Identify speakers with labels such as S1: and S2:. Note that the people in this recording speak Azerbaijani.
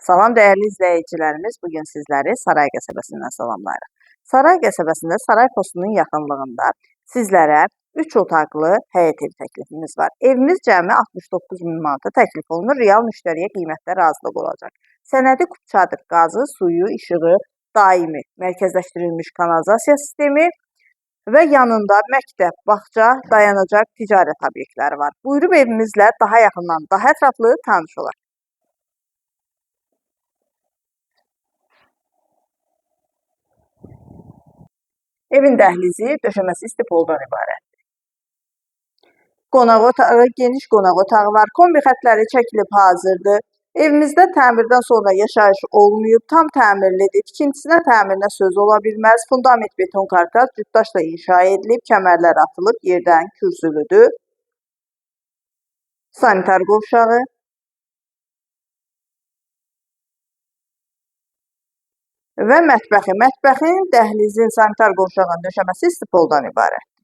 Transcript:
S1: Salam dəyərli izləyicilərimiz, bugün sizləri Saray qəsəbəsindən salamlayırıq. Saray qəsəbəsində Saray postunun yaxınlığında sizlərə 3 otaqlı həyət evi təklifimiz var. Evimiz cəmi 69 min manata təklif olunur, real müştəriyə qiymətdə razılıq olacaq. Sənədi kub çadır, qazı, suyu, işığı, daimi, mərkəzləşdirilmiş kanalizasiya sistemi və yanında məktəb, bağça, dayanacaq ticarət obyektləri var. Buyurub evimizlə daha yaxından, daha ətraflı tanış olaq. Evin dəhlizi döşəməsi istipoldan ibarətdir. Qonaq otağı, geniş qonaq otağı var. Kombi xətləri çəkilib hazırdır. Evimizdə təmirdən sonra yaşayış olmayıb, tam təmirlidir. Tikintisinə, təmirinə söz ola bilməz. Fundament beton karkas cütdaşla inşa edilib, kəmərlər atılıb, yerdən kürsülüdür. Sanitar qovşağı. Və mətbəxi. Mətbəxin, dəhlizin, sanitar qovşağın döşəməsi istipoldan ibarətdir.